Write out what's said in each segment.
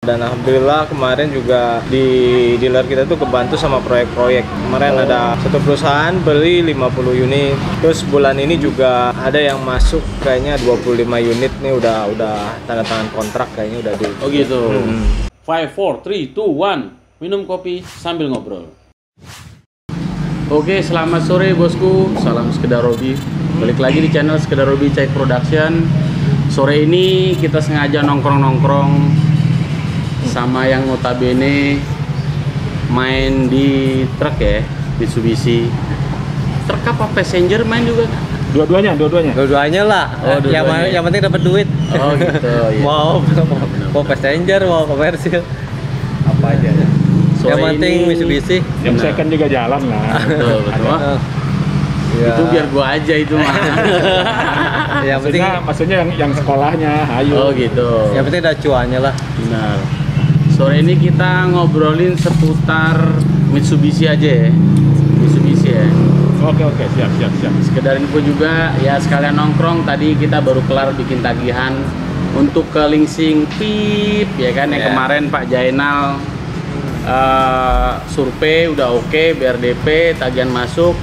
Dan alhamdulillah kemarin juga di dealer kita tuh kebantu sama proyek-proyek. Kemarin ada satu perusahaan beli 50 unit. Terus bulan ini juga ada yang masuk kayaknya 25 unit nih udah tanda tangan kontrak kayaknya udah di. Oh gitu. 5, 4, 3, 2, 1. Minum kopi sambil ngobrol. Oke, selamat sore bosku. Salam Sekedar Hobi. Balik lagi di channel Sekedar Hobi Caik Production. Sore ini kita sengaja nongkrong-nongkrong sama yang notabene main di truk ya, Mitsubishi. Truk apa passenger main juga? Dua-duanya Dua-duanya lah. Yang penting dapat duit. Oh gitu. Iya. Mau passenger, mau komersil, apa aja. Yang penting Mitsubishi. Yang second juga jalan lah. Betul. Ya. Itu biar gua aja itu mah. Yang penting maksudnya yang sekolahnya, ayo. Oh gitu. Yang penting ada cuannya lah. Benar. Sore ini kita ngobrolin seputar Mitsubishi aja ya. Mitsubishi ya. Oke, siap. Sekedar info juga ya, sekalian nongkrong. Tadi kita baru kelar bikin tagihan untuk ke Lingsing PIP ya kan, yang kemarin Pak Jainal survei udah oke, BRDP tagihan masuk.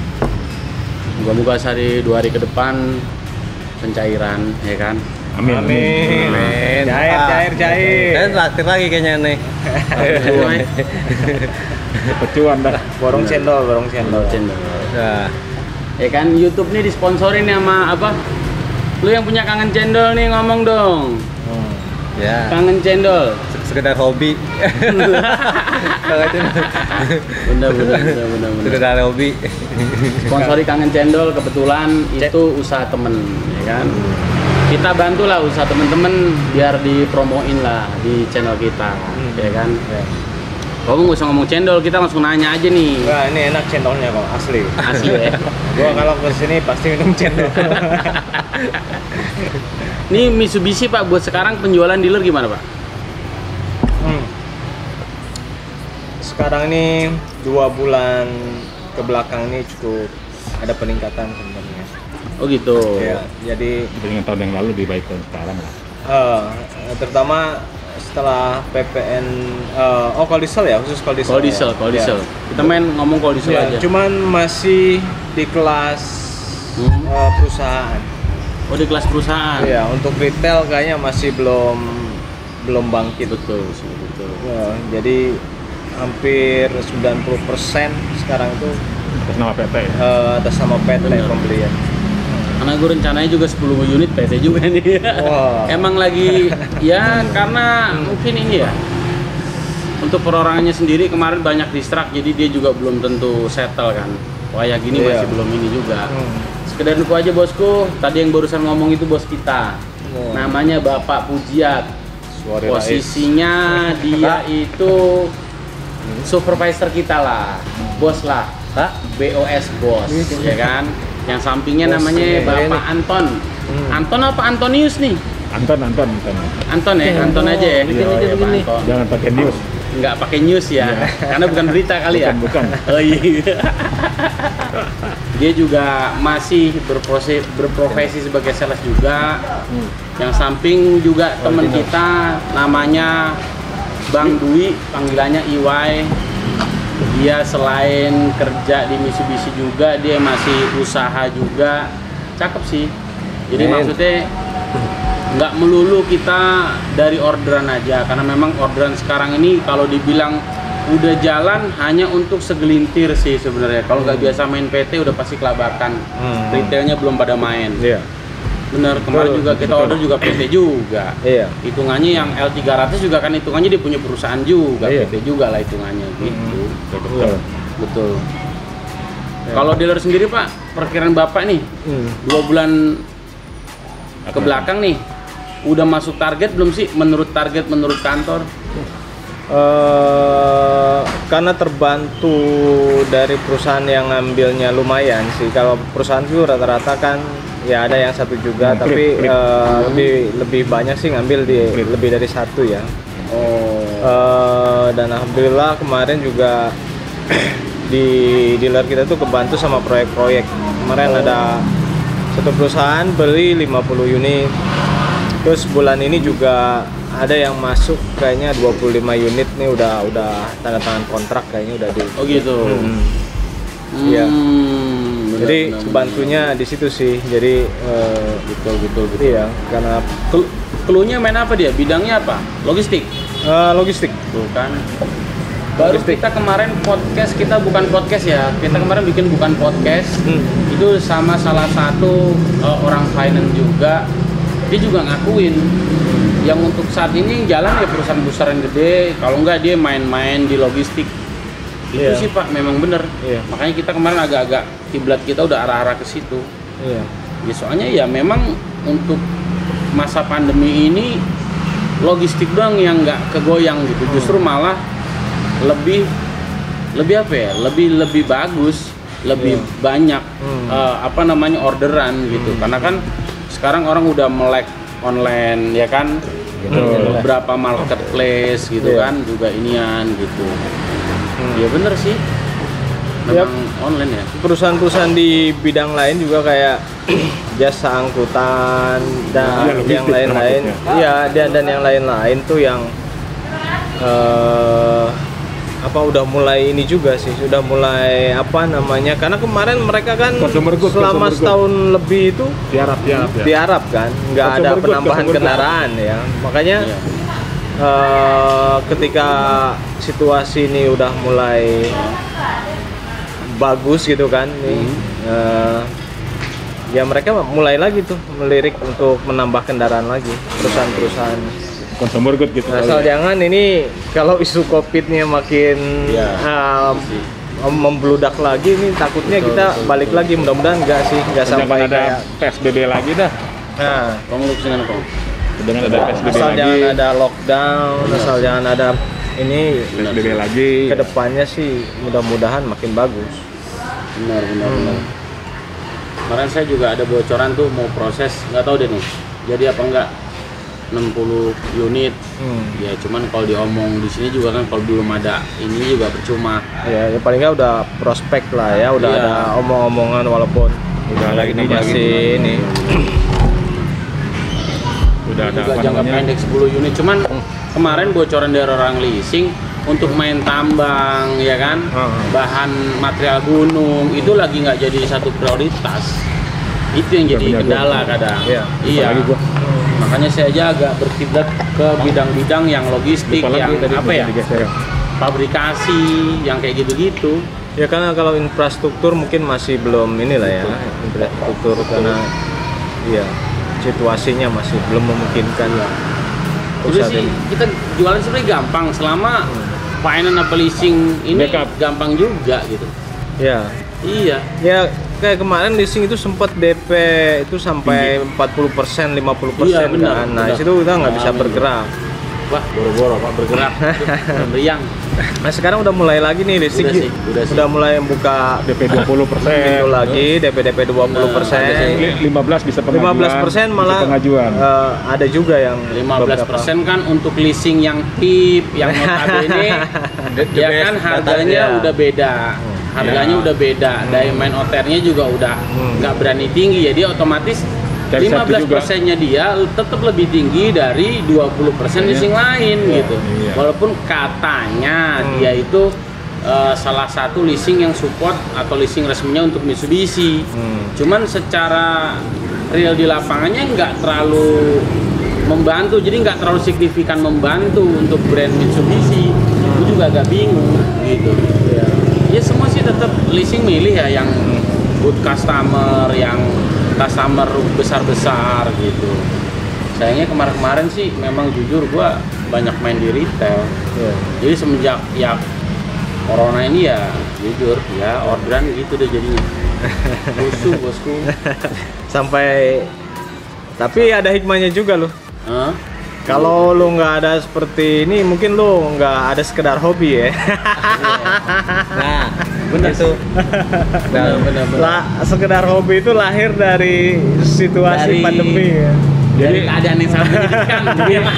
Moga-moga sehari 2 hari ke depan pencairan ya kan. Amin. Cair. Saya traktir lagi kayaknya nih. Pecuan dah. Borong cendol. Nah, ya kan YouTube nih disponsorin sama apa? Lu yang punya Kangen Cendol nih ngomong dong. Ya. Kangen Cendol. Sekedar hobi. Bener. Sekedar hobi. Sponsori Kangen Cendol kebetulan itu usaha temen, ya kan? Kita bantulah usaha temen-temen biar dipromoin lah di channel kita, ya kan? Ya. Kamu nggak usah ngomong cendol, kita langsung nanya aja nih. Wah, ini enak cendolnya kok, asli. Asli ya. Gua kalau kesini pasti minum cendol. Nih Mitsubishi Pak, buat sekarang penjualan dealer gimana Pak? Sekarang ini 2 bulan ke belakang ini cukup ada peningkatan sebenarnya. Oh gitu. Ya, jadi Dengan tahun yang lalu lebih baik dari sekarang lah. terutama setelah PPN kalau diesel ya, khusus kalau diesel. Kalau diesel. Kita main ngomong kalau diesel aja. Cuman masih di kelas perusahaan. Oh, di kelas perusahaan. Ya, untuk retail kayaknya masih belum bangkit. Betul. Jadi hampir 90% sekarang itu Atas nama PT ya. atas nama PT pembelian. Karena gue rencananya juga 10 unit PT juga nih. Wow. Emang lagi ya karena mungkin ini ya, untuk perorangannya sendiri kemarin banyak distrak, jadi dia juga belum tentu settle kan. Wah ya gini masih belum ini juga. Sekedar info aja bosku, tadi yang barusan ngomong itu bos kita. Namanya Bapak Pujiat. Posisinya dia itu supervisor kita lah, bos lah. BOS bos, ya kan? Yang sampingnya bos, namanya Bapak Anton. Anton apa Antonius nih? Anton. Anton ya, Anton aja ya. Iya, Pak. Jangan pakai news. Nggak pakai news ya, karena bukan berita kali ya. Bukan. Oh iya. Dia juga masih berprofesi sebagai sales juga. Yang samping juga teman kita namanya Bang Dwi, panggilannya Iwai. Dia selain kerja di Mitsubishi juga, dia masih usaha juga. Cakep sih. Jadi maksudnya nggak melulu kita dari orderan aja, karena memang orderan sekarang ini kalau dibilang udah jalan hanya untuk segelintir sih sebenarnya. Kalau nggak biasa main PT udah pasti kelabakan. Retailnya belum pada main. Iya. Bener, kemarin juga kita order juga PT juga. Iya. Hitungannya yang L300 juga kan hitungannya dia punya perusahaan juga, PT juga lah hitungannya gitu. Betul. Ya. Kalau dealer sendiri Pak, perkiraan Bapak nih 2 bulan ke belakang nih, udah masuk target belum sih menurut kantor? Karena terbantu dari perusahaan yang ngambilnya lumayan sih. Kalau perusahaan itu rata-rata kan ya ada yang satu juga, tapi lebih banyak sih ngambil lebih dari satu ya. Dan alhamdulillah kemarin juga di dealer kita tuh kebantu sama proyek-proyek. Kemarin ada satu perusahaan beli 50 unit. Terus bulan ini juga ada yang masuk kayaknya 25 unit nih udah tanda tangan kontrak kayaknya udah di. Oh gitu. Iya. Benar, Jadi benar, kebantunya di situ sih. Jadi betul. iya karena Cluenya main apa dia? Bidangnya apa? Logistik. logistik. Bukan. Baru kita kemarin podcast, kita bukan podcast ya. Kita kemarin bikin bukan podcast. Itu sama salah satu orang finance juga. Dia juga ngakuin yang untuk saat ini jalan ya perusahaan-perusahaan gede. Kalau enggak dia main-main di logistik. Itu Iya. sih Pak, memang bener. Iya. Makanya kita kemarin agak-agak kiblat kita udah arah-arah ke situ. Iya. Ya soalnya ya memang untuk masa pandemi ini logistik doang yang nggak kegoyang gitu. Justru malah lebih apa ya? Lebih bagus, lebih banyak orderan gitu. Karena kan sekarang orang udah melek online ya kan. Beberapa marketplace gitu Iya. kan juga inian gitu. Ya bener sih. Memang online ya. Perusahaan-perusahaan di bidang lain juga kayak jasa angkutan dan Iya, logistik yang lain-lain. Iya, dan yang lain-lain tuh yang udah mulai ini juga sih, sudah mulai karena kemarin mereka kan Consumer good, selama consumer good. setahun lebih itu Tiarap ya. diharap kan nggak ada Consumer good, penambahan consumer good. kendaraan ya, makanya Iya. ketika situasi ini udah mulai bagus gitu kan nih, ya mereka mulai lagi tuh melirik untuk menambah kendaraan lagi perusahaan-perusahaan. Consumer good gitu. Asal jangan ini kalau isu COVID-nya makin Ya, membludak lagi nih, takutnya kita balik lagi. Mudah-mudahan enggak sih, enggak Jangan sampai ada kayak PSBB lagi dah. nah, Kong lu kesana Kong. Dengan ada PSBB asal lagi. jangan ada lockdown, asal jangan ada ini, PSBB lagi. kedepannya sih mudah-mudahan makin bagus. Benar. Kemarin saya juga ada bocoran tuh mau proses, nggak tahu deh nih. Jadi apa enggak 60 unit. Ya cuman kalau diomong di sini juga kan kalau belum ada ini juga percuma. Ya paling nggak udah prospek lah ya, udah Iya. ada omong-omongan walaupun Udah ada ini masih ini. Udah ada Juga apa jangka namanya? pendek 10 unit. Cuman kemarin bocoran dari orang leasing untuk main tambang ya kan, bahan material gunung itu lagi nggak jadi satu prioritas. Itu yang jadi punya gua. kendala kadang. Iya. Iya. Apalagi gua. Makanya saya aja agak berkiblat ke bidang-bidang yang logistik, Lupa lagi yang tadi apa ya, digeser. fabrikasi, yang kayak gitu-gitu. Ya karena kalau infrastruktur mungkin masih belum inilah ya, infrastruktur karena iya situasinya masih belum memungkinkan ya. Udah sih kita jualan sebenarnya gampang selama finance apa leasing ini Backup. gampang juga gitu. Ya, Iya. ya kayak kemarin leasing itu sempat DP itu sampai 40%, 50% Iya, benar, kan. Nah, benar. itu kita nggak bisa Amin. bergerak. Wah, boro-boro Pak bergerak. Meriang. Nah, sekarang udah mulai lagi nih leasing. Udah sih, udah sih. Udah mulai buka DP 20%. pintu lagi, DP 20%. 15 bisa pengajuan. 15% malah bisa pengajuan. ada juga yang 15% kan untuk leasing yang tip, yang notabene ya kan harganya Ya. udah beda. Harganya Ya. udah beda. Dari main OTR-nya juga udah nggak berani tinggi ya, dia otomatis Dari satu juga. 15%-nya dia tetap lebih tinggi dari 20% leasing lain gitu. Iya. Walaupun katanya dia itu salah satu leasing yang support atau leasing resminya untuk Mitsubishi. Cuman secara real di lapangannya nggak terlalu membantu, jadi nggak terlalu signifikan membantu untuk brand Mitsubishi. Gue juga agak bingung gitu. Ya semua sih tetap leasing milih ya yang good customer, yang customer besar-besar gitu. Sayangnya kemarin-kemarin sih memang jujur gua banyak main di retail. Iya. Jadi semenjak ya corona ini ya jujur ya orderan gitu deh jadinya. Rusuh bosku. Sampai tapi ada hikmahnya juga loh. Hah? Kalau lu nggak ada seperti ini, mungkin lu nggak ada sekedar hobi ya. Nah, bener tuh. Bener. Lah, sekedar hobi itu lahir dari situasi Dari- pandemi ya. Jadi keadaan yang sangat menyedihkan.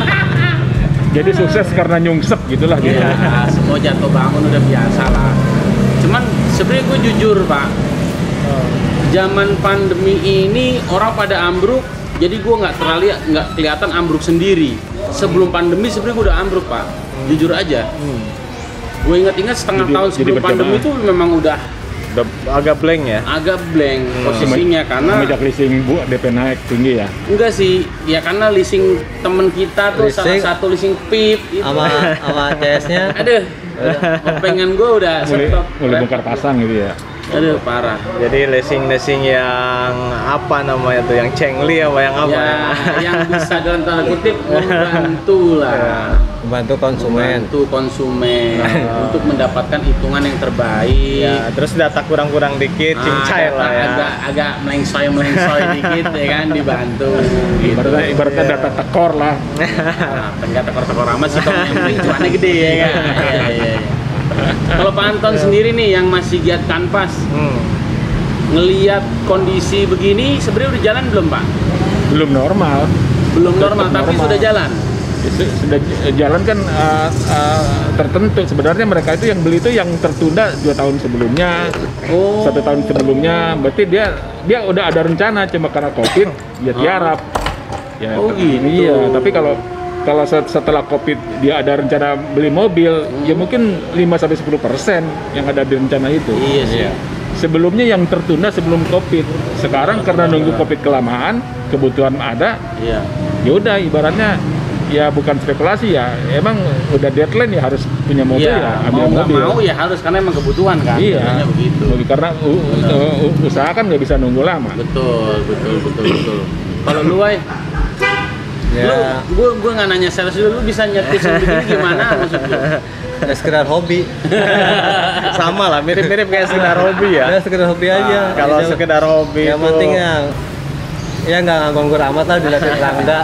Jadi sukses karena nyungsep gitulah gitu. Ya, semua jatuh bangun udah biasa lah. Cuman sebenarnya gue jujur Pak, zaman pandemi ini orang pada ambruk, jadi gue nggak kelihatan ambruk sendiri. sebelum pandemi sebenarnya gue udah ambruk Pak, jujur aja. Gue ingat-ingat setengah Jadi- tahun jadi sebelum pandemi berjamaah. itu memang udah Udah agak blank ya. agak blank posisinya karena Semenjak leasing Bu DP naik tinggi ya. enggak sih, ya karena leasing temen kita tuh salah Leasing? satu leasing PIP itu. sama CS-nya. Aduh, pengen gue udah Mulai stop. bongkar pasang gitu ya. Aduh parah. Jadi leasing yang apa namanya tuh, yang cengli apa yang apa Ya, yang bisa dalam tanda kutip membantu lah. Membantu konsumen. Membantu konsumen untuk mendapatkan hitungan yang terbaik. Ya, terus data kurang-kurang dikit, cincai data lah ya. agak melengsoy dikit ya kan, dibantu gitu. Ibaratnya data tekor lah. Enggak tekor-tekor amat sih, Tom. Yang penting cuannya gede ya kan. Iya. Kalau Pak Anton sendiri nih yang masih giat kanvas, ngelihat kondisi begini sebenarnya udah jalan belum Pak? Belum normal. Belum normal, tapi normal. sudah jalan. Sudah jalan kan tertentu. Sebenarnya mereka itu yang beli itu yang tertunda 2 tahun sebelumnya, Oh. 1 tahun sebelumnya. Berarti dia udah ada rencana, cuma karena COVID dia tiarap. Ya, Oh, gitu. Iya, tapi kalau setelah COVID dia ada rencana beli mobil, ya mungkin 5-10% yang ada di rencana itu. Iya sih. Sebelumnya yang tertunda sebelum COVID. Sekarang karena nunggu COVID kelamaan, kebutuhan ada, Iya. ya udah ibaratnya ya bukan spekulasi ya, emang udah deadline ya harus punya mobil Iya, ya mau ambil nggak mobil. mau ya harus karena emang kebutuhan kan. Iya, Katanya begitu. karena usaha kan nggak bisa nunggu lama. Betul. Kalau lu, Wai, Ya, lu, gua nggak nanya sales dulu, lu bisa nyetir begini gimana maksud lu? ya sekedar hobi. Sama lah, mirip-mirip kayak sekedar hobi ya. Ya sekedar hobi aja. Kalau Itu- sekedar hobi yang itu penting ya nggak nganggur amat lah dilihat tetangga.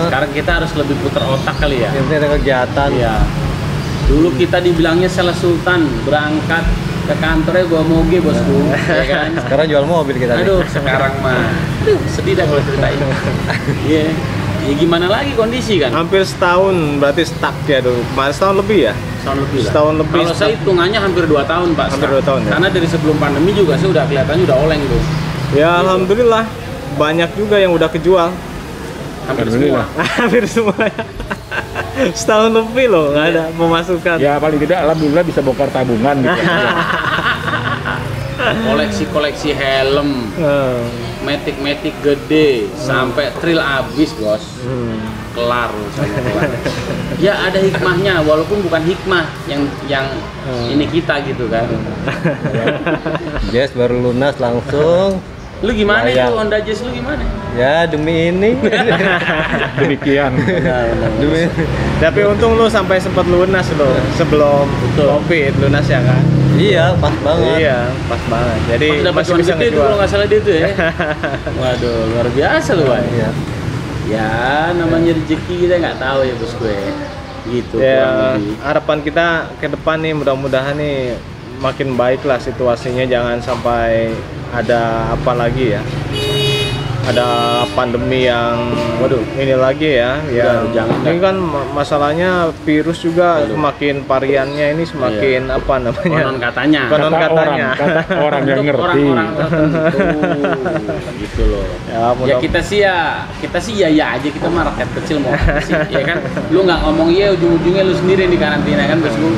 Sekarang kita harus lebih putar otak kali ya. Yang penting ada kegiatan. Iya. Dulu kita dibilangnya sales sultan, berangkat ke kantornya gua moge bosku, ya kan? Sekarang jual mobil kita. nih. Aduh, sekarang mah sedih dah kalau ceritain. Iya. Ya gimana lagi kondisi kan? hampir setahun berarti stuck ya dulu. Kemarin setahun lebih ya? Setahun lebih lah. Setahun lebih. Kalau saya hitungannya hampir 2 tahun Pak. Hampir sekarang. 2 tahun, ya? Karena dari sebelum pandemi juga saya udah kelihatannya udah oleng tuh. Ya alhamdulillah banyak juga yang udah kejual. Hampir Alhamdulillah. semua. Hampir semuanya. Setahun lebih loh nggak ada pemasukan. Ya paling tidak alhamdulillah bisa bongkar tabungan gitu. Koleksi helm, Eh, metik gede, sampai tril abis bos. Kelar sama kelar. Ya ada hikmahnya, walaupun bukan hikmah yang ini kita gitu kan. Jazz baru lunas langsung. Lu gimana Bayang. itu Honda Jazz lu gimana? Ya demi ini. Demikian. demi Tapi untung lu sampai sempat lunas lo sebelum COVID lunas ya kan? Iya, pas banget. Iya, pas banget. Jadi Pas dapat masih cuan bisa gede itu ngejual. kalau nggak salah dia tuh ya. Waduh, luar biasa lu, Wan. Iya. Ya, namanya rezeki kita nggak tahu ya bos gue. Gitu kurang Ya, lebih. harapan kita ke depan nih mudah-mudahan nih makin baik lah situasinya, jangan sampai ada apa lagi ya. Ada pandemi yang Waduh. ini lagi ya, yang jangan ini kan masalahnya virus juga Waduh. semakin variannya ini semakin apa namanya? Konon katanya. Konon Kata katanya. kata orang yang Untuk ngerti. orang-orang tertentu gitu loh. Ya, Ya kita sih ya aja, kita mah rakyat kecil mau apa sih, ya kan? Lu nggak ngomong iya, ujung-ujungnya lu sendiri di karantina kan bosku,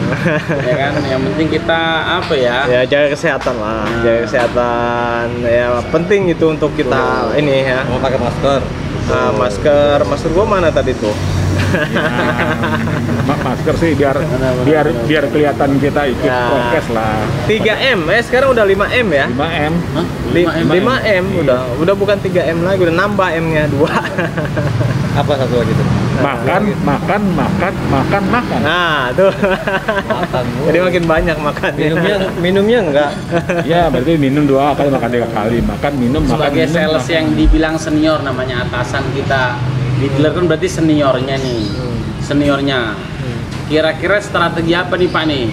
ya kan? Yang penting kita apa ya? Ya jaga kesehatan lah, jaga kesehatan ya penting itu untuk kita ini ya. Mau pakai masker. Nah, masker gua mana tadi tuh? Masker sih biar kelihatan kita ikut Ya. prokes lah. 3M, sekarang udah 5M ya? 5M. Hah? 5M udah bukan 3M lagi, udah nambah M-nya 2. Apa satu lagi tuh? Makan. Nah, tuh. Makan mulu. Jadi makin banyak makannya. Minumnya enggak. Ya berarti minum 2 kali, makan 3 kali. Makan, minum, makan, Sebagai minum. sales makan. yang dibilang senior, namanya atasan kita di dealer kan berarti seniornya nih, seniornya. Kira-kira strategi apa nih Pak nih?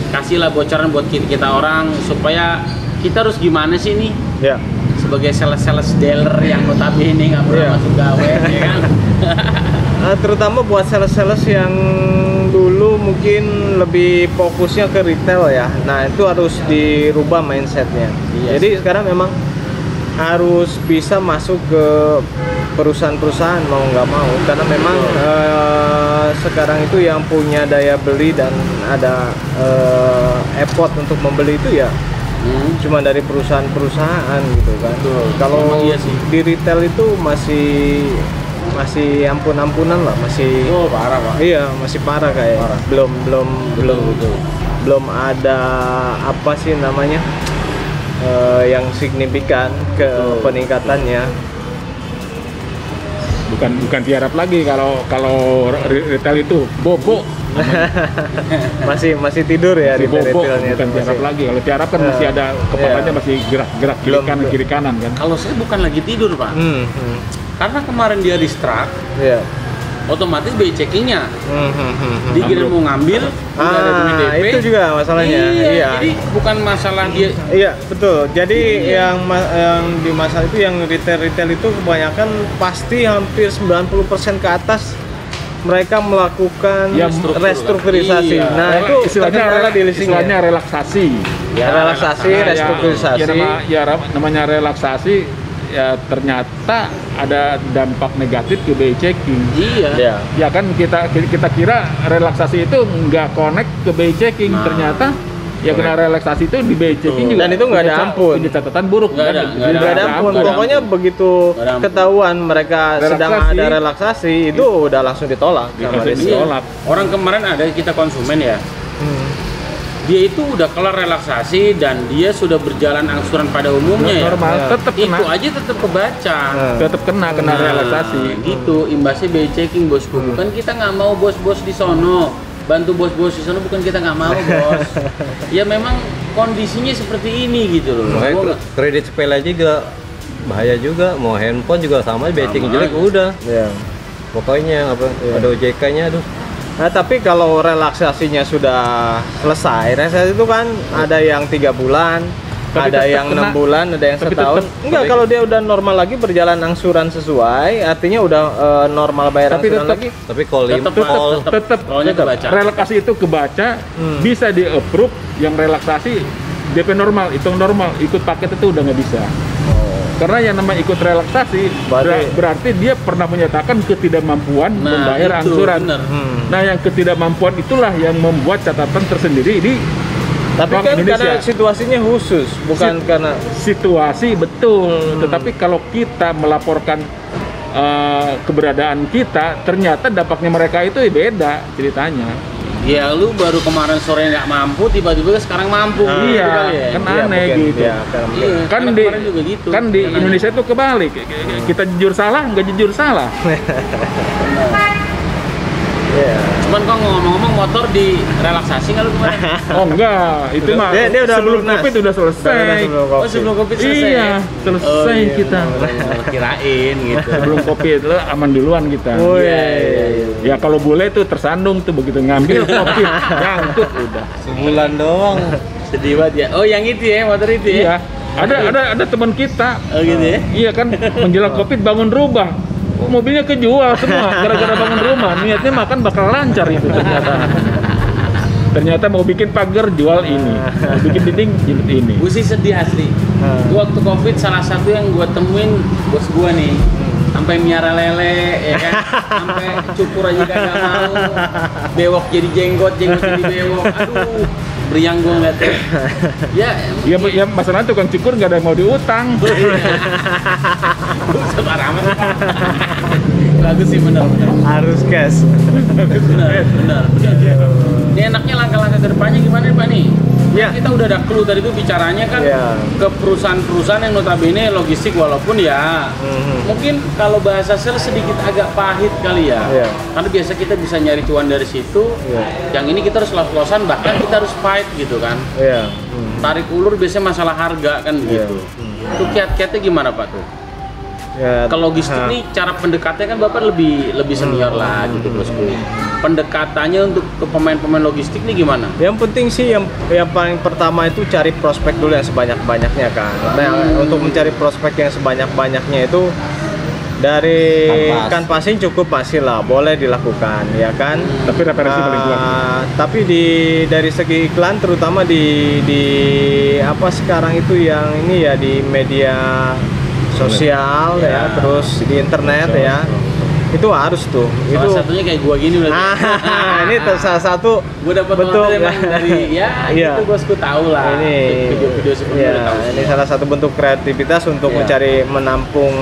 Kasihlah bocoran buat kita orang supaya kita harus gimana sih nih Ya. sebagai sales dealer yang notabene nggak pernah Iya. masuk gawe, ya kan? Terutama buat sales-sales yang dulu mungkin lebih fokusnya ke retail ya. Nah, itu harus dirubah mindsetnya. Iya Jadi sekarang memang harus bisa masuk ke perusahaan-perusahaan mau nggak mau, karena memang sekarang itu yang punya daya beli dan ada effort untuk membeli itu ya cuma dari perusahaan-perusahaan gitu kan. Kalau Memang iya sih. di retail itu masih ampun-ampunan lah, masih Parah Pak. iya masih parah kayak belum ada apa sih namanya yang signifikan ke peningkatannya. Bukan tiarap lagi kalau retail itu bobo. masih tidur ya Masih bobo, retailnya bukan itu tiarap masih. lagi. Kalau tiarap kan masih ada kepalanya Iya. masih gerak kiri Belum kanan juga. kiri kanan kan. Kalau saya bukan lagi tidur Pak, Hmm. karena kemarin dia restruct, Iya. otomatis BI checkingnya. Hmm. Dia kira mau ngambil, nggak ada duit DP. Itu juga masalahnya. Iya, jadi bukan masalah dia. Iya betul. Jadi Iya. yang di masalah itu yang retail itu kebanyakan pasti hampir 90% ke atas mereka melakukan Ya, restrukturisasi. Iya. Nah itu terkendala di leasingnya. istilahnya relaksasi. Ya, relaksasi, relaksasi. restrukturisasi. Namanya relaksasi ya ternyata ada dampak negatif ke BI checking. Iya. Ya. Ya kan kita kira relaksasi itu nggak connect ke BI checking, Nah. ternyata ya kena relaksasi itu di BI checking juga. Dan itu nggak ada punya ampun. punya catatan buruk Nggak kan? ada, nggak Nggak ada ampun. nggak ada Pokoknya ampun. begitu Nggak ada ampun. ketahuan mereka sedang Relaksasi. ada relaksasi itu udah langsung ditolak sama Langsung leasing. ditolak. Orang kemarin ada kita konsumen ya. Hmm. Dia itu udah kelar relaksasi dan dia sudah berjalan angsuran pada umumnya ya. Normal, Ya. tetap Itu kena, aja tetap kebaca. Nah. tetap kena Nah, relaksasi. gitu imbasnya BI checking bosku. Bukan kita nggak mau bos-bos di sono bantu bos-bos di sono, bukan kita nggak mau bos. Ya memang kondisinya seperti ini gitu loh. Makanya Gua nggak- kredit sepele juga bahaya juga, mau handphone juga sama, betting Sama jelek aja. udah. Ya. Pokoknya apa ada OJK-nya aduh. Nah, tapi kalau relaksasinya sudah selesai, relaksasi itu kan ada yang 3 bulan, Tapi ada tetap yang kena. 6 bulan, ada yang Tapi setahun. tetap- Enggak, kalau dia udah normal lagi berjalan angsuran sesuai, artinya udah normal bayar Tapi angsuran tetap- lagi. Tapi kalau Tetap, limpol tetap Pokoknya kebaca. relaksasi itu kebaca, bisa di approve, yang relaksasi DP normal, hitung normal, ikut paket itu udah nggak bisa. Karena yang namanya ikut relaksasi berarti dia pernah menyatakan ketidakmampuan Nah, membayar itu, angsuran. bener. Nah, yang ketidakmampuan itulah yang membuat catatan tersendiri di Tapi Bank kan Indonesia. karena situasinya khusus, bukan karena situasi betul. Tetapi kalau kita melaporkan keberadaan kita, ternyata dampaknya mereka itu beda ceritanya. Ya lu baru kemarin sore nggak mampu, tiba-tiba sekarang mampu. Gitu Iya, kali ya. kan ya, aneh mungkin, gitu. ya, karena mungkin. Iya, Kan karena di kemarin juga gitu. kan di Karena- Indonesia itu kebalik. Kita jujur salah, nggak jujur salah. Iya. Cuman kok ngomong-ngomong motor di relaksasi nggak lu kemarin? Oh enggak, itu mah Dia udah sebelum lunas. Covid udah selesai. Oh sebelum covid selesai. Iya, ya? selesai kita. Kirain gitu. Sebelum Covid lo aman duluan kita. Oh, Iya, iya, iya, iya. Ya kalau boleh tuh tersandung tuh begitu ngambil Covid, nyangkut udah. sebulan doang. Sedih banget ya. Oh yang itu ya, motor itu ya? Iya. Ada teman kita. Oh gitu ya? Iya kan menjelang Covid bangun rumah. Oh, mobilnya kejual semua gara-gara bangun rumah. Niatnya makan bakal lancar itu ternyata. Ternyata mau bikin pagar jual ini, mau bikin dinding jilid ini. Gue sih sedih asli. Gua waktu covid salah satu yang gue temuin bos gue nih, sampai miara lele, ya kan, sampai cukur aja kagak mau, bewok jadi jenggot jadi bewok. Aduh, beriang gue ngeliatnya. Ya, Ya masalahnya tukang cukur nggak ada yang mau diutang. separah amat. Bagus sih benar. Harus cash. Benar. Ini enaknya langkah-langkah ke depannya gimana nih Pak nih? Ya. Kita udah ada clue tadi tuh bicaranya kan Ya. ke perusahaan-perusahaan yang notabene logistik walaupun ya mungkin kalau bahasa sales sedikit agak pahit kali ya. Ya. Karena biasa kita bisa nyari cuan dari situ. Ya. Yang ini kita harus los-losan bahkan kita harus fight gitu kan. Iya. Tarik ulur biasanya masalah harga kan gitu. Itu kiat-kiatnya gimana Pak tuh? Ya, Kalau logistik nah. nih cara pendekatannya kan Bapak lebih senior lah gitu bosku. Pendekatannya untuk ke pemain-pemain logistik nih gimana? Yang penting sih yang paling pertama itu cari prospek dulu yang sebanyak-banyaknya kan. Nah, untuk mencari prospek yang sebanyak-banyaknya itu dari kanvasing cukup masih lah, boleh dilakukan ya kan. Tapi referensi paling kuat. Tapi dari segi iklan terutama di apa sekarang itu yang ini ya di media sosial ya, terus di internet ya. Itu harus tuh. Salah Itu satunya kayak gua gini berarti. ini salah satu Gua dapat bentuk order emang dari Iya. itu bosku tahu lah. Ini Video-video sebelumnya udah tahu. ini salah satu bentuk kreativitas untuk Iya.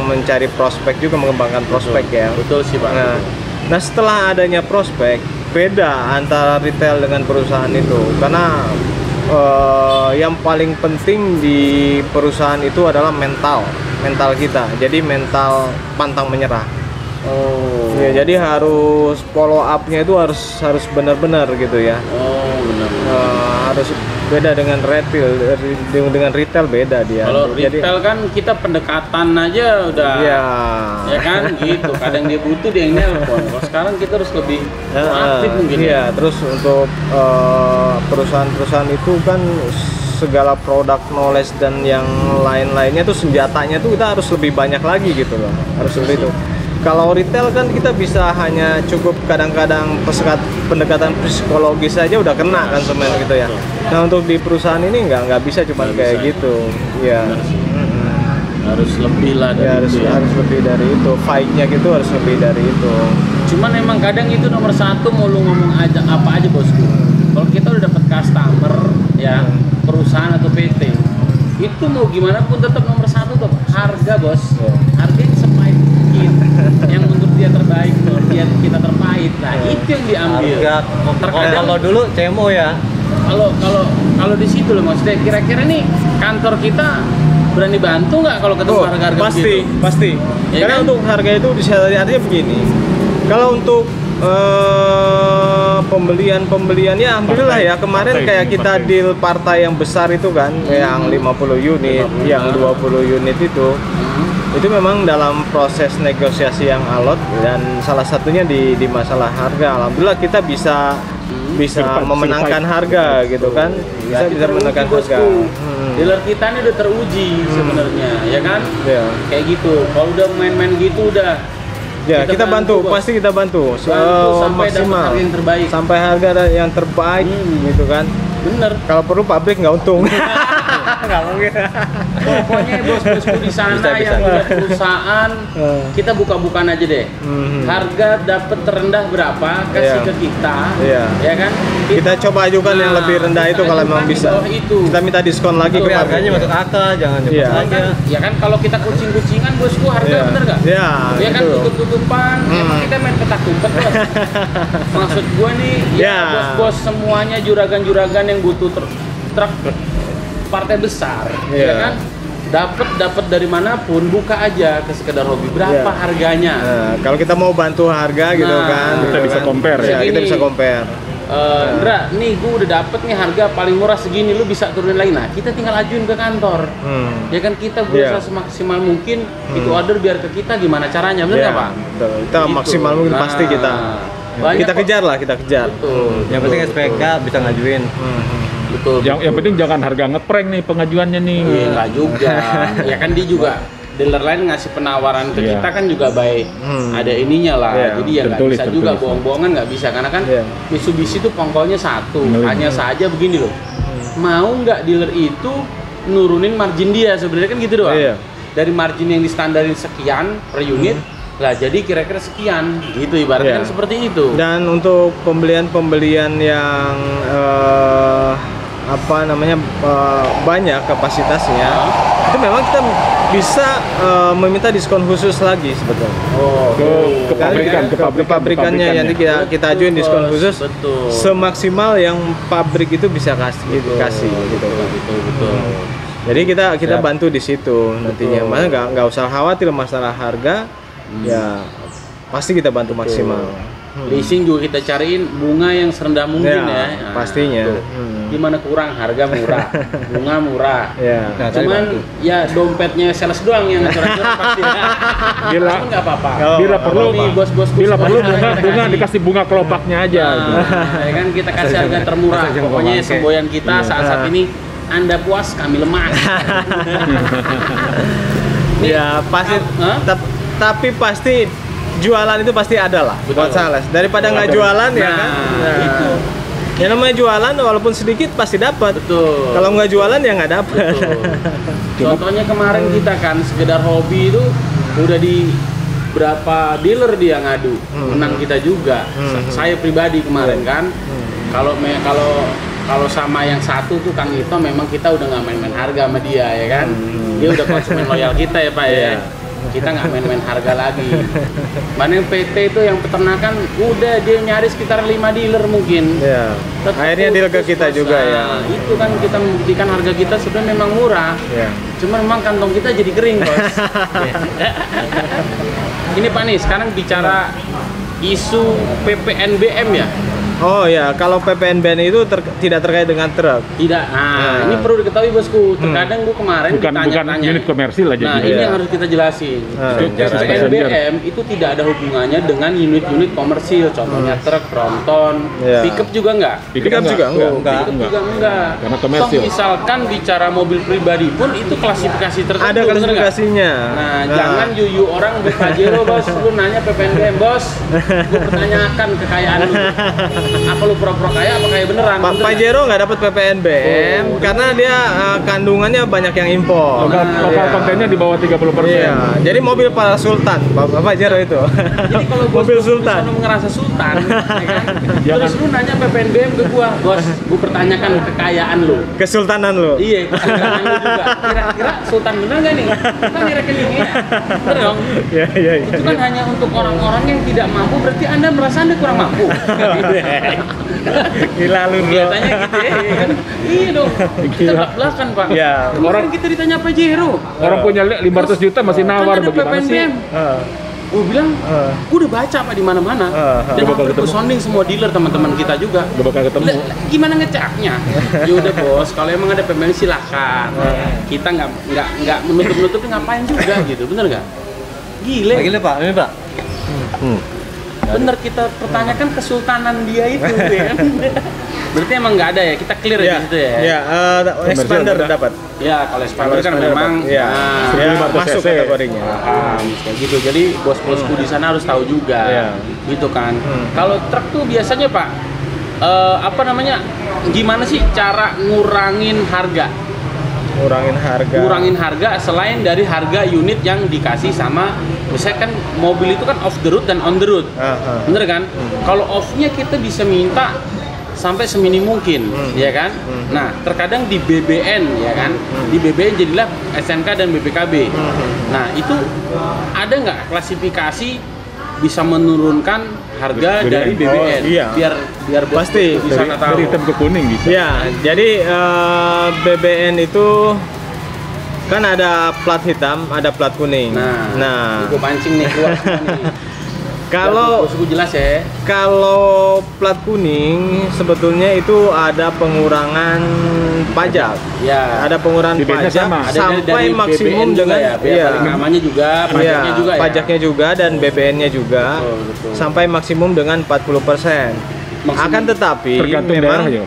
mencari prospek juga, mengembangkan prospek ya. Betul sih, Pak. Nah, setelah adanya prospek, beda antara retail dengan perusahaan itu. Karena yang paling penting di perusahaan itu adalah mental kita. Jadi mental pantang menyerah. Oh. Ya, jadi harus follow up-nya itu harus benar-benar gitu ya. Oh, benar. Harus beda dengan retail beda dia. Kalau Jadi, retail kan kita pendekatan aja udah. ya. Ya kan gitu. Kadang dia butuh dia yang nelpon. Kalau sekarang kita harus lebih proaktif mungkin. Iya, terus untuk perusahaan-perusahaan itu kan segala produk knowledge dan yang lain-lainnya tuh senjatanya tuh kita harus lebih banyak lagi gitu loh. Harus lebih itu. Kalau retail kan kita bisa hanya cukup kadang-kadang pendekatan psikologis saja udah kena kan semen gitu ya. Nah untuk di perusahaan ini nggak bisa cuma kayak gitu. Ya. Harus lebih lah Ya, dari itu ya. harus lebih dari itu. Fight-nya gitu harus lebih dari itu. Cuman emang kadang itu nomor satu mau lu ngomong aja apa aja bosku. Kalau kita udah dapat customer ya perusahaan atau PT itu mau gimana pun tetap nomor satu tuh harga bos. Harganya sepahit mungkin yang untuk dia terbaik tuh dia kita terpahit. Nah itu yang diambil. Terkadang Kalau dulu CMO ya. kalau di situ loh maksudnya kira-kira nih kantor kita berani bantu nggak kalau ketemu harga-harga begitu? Pasti. Ya Karena kan? untuk harga itu bisa artinya begini. Kalau untuk pembelian ya alhamdulillah ya kemarin kayak kita deal partai yang besar itu kan yang 50 unit, yang 20 unit itu memang dalam proses negosiasi yang alot dan salah satunya di masalah harga. Alhamdulillah kita bisa memenangkan harga gitu kan. Bisa memenangkan harga. Dealer kita ini udah teruji sebenarnya, ya kan? Ya. Kayak gitu. Kalau udah main-main gitu udah. Ya, kita bantu, Bos. pasti kita bantu. Sampai dapat Maksimal. harga yang terbaik. Sampai harga yang terbaik gitu kan. Bener. Kalau perlu pabrik nggak untung. Nggak mungkin. Pokoknya bos-bosku di sana yang punya perusahaan, kita buka-bukaan aja deh. Harga dapat terendah berapa kasih Iya. ke kita, Iya. ya kan? Kita coba ajukan yang lebih rendah itu kalau memang bisa. Itu. Kita minta diskon lagi Tapi ke harganya pabrik. masuk akal, jangan cepat Iya. aja. Ya kan kalau kita kucing-kucingan bosku harga Iya. bener gak? Iya, Ya kan gitu. tutup-tutupan, emang kita main petak umpet bos. Maksud gua nih, ya Ya. bos-bos semuanya juragan-juragan yang butuh truk partai besar, Iya. ya kan? Dapat dari manapun buka aja ke sekedar hobi berapa Iya. harganya. Nah, kalau kita mau bantu harga gitu Nah, kan, kita gitu bisa kan. compare Ya, ya. kita bisa compare. Indra, nih gue udah dapet nih harga paling murah segini, lu bisa turunin lagi. Nah, kita tinggal ajuin ke kantor. Ya kan kita berusaha Iya. semaksimal mungkin itu order biar ke kita gimana caranya, bener Ya, nggak Pak? betul. Kita Gitu. maksimal mungkin Nah, pasti kita. banyak Kita kok. kejar lah, kita kejar. Betul. Yang penting SPK bisa ngajuin. Betul. Yang penting jangan harga ngeprank nih pengajuannya nih. Iya, nggak juga. Ya kan dia juga dealer lain ngasih penawaran ke Iya. kita kan juga baik. Ada ininya lah. Iya, Jadi ya nggak tertulis, bisa juga tertulis. bohong-bohongan nggak bisa karena kan Iya. Mitsubishi itu pongkolnya satu. Ngeling. Hanya saja begini loh. Mau nggak dealer itu nurunin margin dia sebenarnya kan gitu doang. Iya. Dari margin yang distandarin sekian per unit lah jadi kira-kira sekian gitu ibaratnya Iya. kan seperti itu. Dan untuk pembelian yang banyak kapasitasnya, itu memang kita bisa meminta diskon khusus lagi sebetulnya. Oh, Ke pabrikan, Ke pabrikannya nanti kita ajuin diskon khusus betul. semaksimal yang pabrik itu bisa kasih gitu. Betul. Jadi kita bantu di situ nantinya. Masa nggak usah khawatir masalah harga, ya pasti kita bantu maksimal. Leasing juga kita cariin bunga yang serendah mungkin Ya, ya. pastinya. tuh. Gimana kurang harga murah, bunga murah. Ya. Nah, tadi Cuman ya dompetnya sales doang yang ngacur-ngacur pasti. Bila Cuman nggak apa-apa. Oh, bila nggak perlu Nih bos-bos bila perlu kita bunga kasih. dikasih bunga kelopaknya aja. gitu. Nah, ya kan kita kasih harga termurah. Asal jangan Pokoknya bangke. semboyan kita saat-saat ini Anda puas, kami lemah. Ya pasti. Hah? Tapi pasti jualan itu pasti ada lah Betul. buat sales. Daripada nggak jualan ya kan. Nah, itu Ya namanya jualan walaupun sedikit pasti dapat. Betul. Kalau nggak jualan ya nggak dapat. Betul. Contohnya kemarin kita kan sekedar hobi itu udah di berapa dealer dia ngadu, menang kita juga. Saya pribadi kemarin kan. Kalau sama yang satu tuh Kang Ito, memang kita udah nggak main-main harga sama dia ya kan. Dia udah konsumen loyal kita ya Pak ya. Kita nggak main-main harga lagi. Mana yang PT itu yang peternakan udah dia nyari sekitar 5 dealer mungkin. Ya. Akhirnya deal ke kita juga ya. Itu kan kita membuktikan harga kita sebenarnya memang murah. Ya. Cuma memang kantong kita jadi kering, Bos. Ini Pak nih, sekarang bicara isu PPNBM ya. Oh ya, kalau PPNBM itu tidak terkait dengan truk. Tidak. Nah, ini perlu diketahui Bosku. Terkadang gua kemarin bukan ditanya-tanya. unit komersil aja. Nah, ini yang harus kita jelasin. PPNBM itu tidak ada hubungannya dengan unit-unit komersil. Contohnya truk, tronton, pickup juga enggak? Pickup juga enggak. Pickup juga enggak. Karena komersil. Toh, misalkan bicara mobil pribadi pun itu klasifikasi tertentu. Ada klasifikasinya. Nah, jangan yuyu orang Pajero Bos, lu nanya PPNBM Bos. Gua pertanyakan kekayaan lu. Apa lu pura-pura kaya apa kaya beneran? Pak Pajero nggak dapat PPNBM karena dia kandungannya banyak yang impor. Lokal kontennya di bawah 30%. Iya. Jadi mobil para sultan, Pak Pajero itu. Jadi kalau mobil sultan. Lu ngerasa sultan, ya kan? Terus lu nanya PPNBM ke gua, Bos, gua pertanyakan kekayaan lu. Kesultanan lu. Iya, kesultanan lu juga. Kira-kira sultan bener nggak nih? Kan di rekeningnya. Bener dong? Iya. Itu kan hanya untuk orang-orang yang tidak mampu, berarti Anda merasa Anda kurang mampu. Gila lu, bro. Kegiatannya gitu ya, kan? Iya dong. Kita belak-belakan, Pak. Iya. Orang kita ditanya Pajero. Orang punya 500 juta masih nawar, kan ada bagaimana sih? PPNBM. Gue bilang, gue udah baca Pak di mana-mana. Dan Udah bakal gue ketemu. sounding semua dealer teman-teman kita juga. Udah bakal ketemu. Gimana ngeceknya? Ya udah Bos, kalau emang ada PPNBM silahkan. Kita nggak menutup-nutupi ngapain juga gitu, bener nggak? Gile. Gila Pak, ini Pak. Bener, kita pertanyakan kesultanan dia itu ya kan. Berarti emang nggak ada ya, kita clear ya di situ ya. Ya, expander dapat. Ya, kalau expander kan expander memang dapat. Ya, ya, masuk cc. kategorinya. kayak gitu. Jadi bos-bosku di sana harus tahu juga. Ya. Gitu kan. Kalau truk tuh biasanya Pak apa namanya? Gimana sih cara ngurangin harga? Ngurangin harga selain dari harga unit yang dikasih sama, misalnya kan mobil itu kan off the road dan on the road. Bener kan? Kalau off-nya kita bisa minta sampai seminim mungkin, ya kan? Nah, terkadang di BBN, ya kan? Di BBN jadilah SNK dan BPKB. Nah, itu ada nggak klasifikasi bisa menurunkan harga dari BBN? Oh, iya. Biar Pasti. bisa tahu. Dari hitam ke kuning bisa. Ya, jadi BBN itu kan ada plat hitam, ada plat kuning. Nah, gue pancing nih keluar semua nih. Kalau gue jelas ya. Kalau plat kuning sebetulnya itu ada pengurangan pajak. Ya. Ada pengurangan BBN-nya pajak sama. sampai dari maksimum BBN juga dengan ya, namanya juga, pajaknya juga ya. Pajaknya juga dan BBN-nya juga Betul. sampai maksimum dengan 40%. Akan tetapi Tergantung memang daerah ya.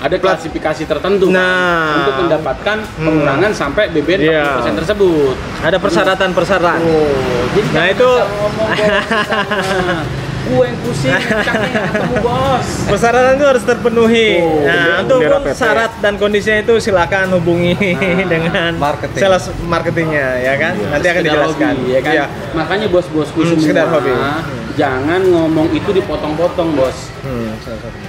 Ada klasifikasi tertentu Nah. untuk mendapatkan pengurangan sampai BBN 40% tersebut. ada persyaratan-persyaratan. Jadi Nah, jangan itu bisa ngomong gue yang pusing, caknya ketemu bos. Persyaratan itu harus terpenuhi. Nah, untuk bendera PT. syarat dan kondisinya itu silakan hubungi dengan Marketing. sales marketingnya, ya kan? Nanti akan Sekedar dijelaskan. hobi, ya kan? Iya. Makanya bos-bosku sekedar semua, hobi. jangan ngomong itu dipotong-potong bos.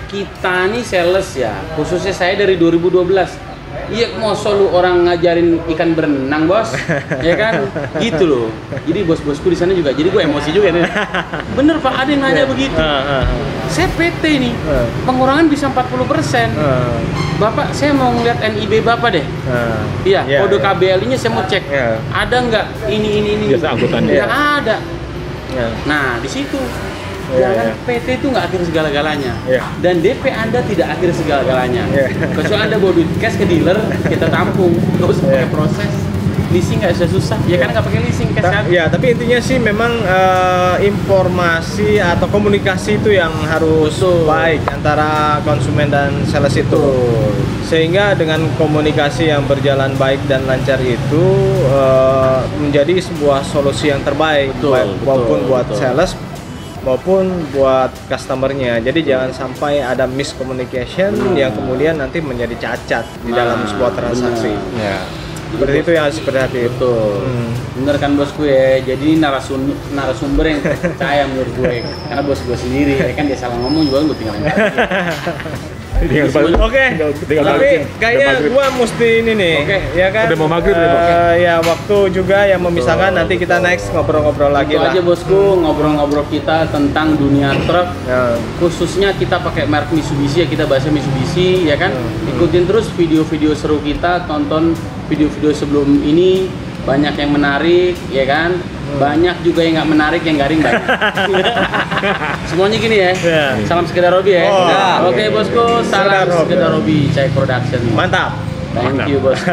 Kita nih sales ya, khususnya saya dari 2012. Iya, masa lu orang ngajarin ikan berenang bos, ya kan? Gitu loh. Jadi bos-bosku di sana juga. Jadi gue emosi juga nih. Bener Pak, ada yang nanya begitu. Saya PT nih, pengurangan bisa 40%. Bapak, saya mau ngeliat NIB Bapak deh. Iya, kode KBL-nya saya mau cek. Ada nggak ini? Jasa angkutan. Nggak ada. Nah, di situ. Jangan PT itu nggak akhir segala-galanya. Dan DP Anda tidak akhir segala-galanya. Kecuali Anda bawa duit cash ke dealer, kita tampung. Nggak usah pakai proses. Leasing nggak susah. Ya kan nggak pakai leasing cash kan? Ya, tapi intinya sih memang informasi atau komunikasi itu yang harus baik antara konsumen dan sales itu. Sehingga dengan komunikasi yang berjalan baik dan lancar itu menjadi sebuah solusi yang terbaik, maupun buat sales maupun buat customernya. Jadi jangan sampai ada miscommunication yang kemudian nanti menjadi cacat di dalam sebuah transaksi. benar. Ya. Seperti itu yang harus diperhatikan. Betul. Bener kan bosku ya. Jadi narasumber yang percaya menurut gue. Karena bos gue sendiri, ya kan dia salah ngomong juga gue tinggalin. Tinggal balik. Oke, tinggal tapi balikin. kayaknya Udah maghrib. gua mesti ini nih, Oke. ya kan? Udah mau maghrib nih, Bang. Ya waktu juga yang memisahkan. Nanti kita next ngobrol-ngobrol lagi Itu lah. aja bosku, ngobrol-ngobrol kita tentang dunia truk. Ya. Khususnya kita pakai merek Mitsubishi ya, kita bahasa Mitsubishi ya kan. Ikutin terus video-video seru kita, tonton video-video sebelum ini, banyak yang menarik ya kan. Banyak juga yang nggak menarik, yang garing banyak. Semuanya gini ya. Ya. Salam sekedar hobi ya. Oh, Ya. Oke bosku, salam Sekedar hobi. sekedar hobi, Cek Production. Mantap. Thank you bosku.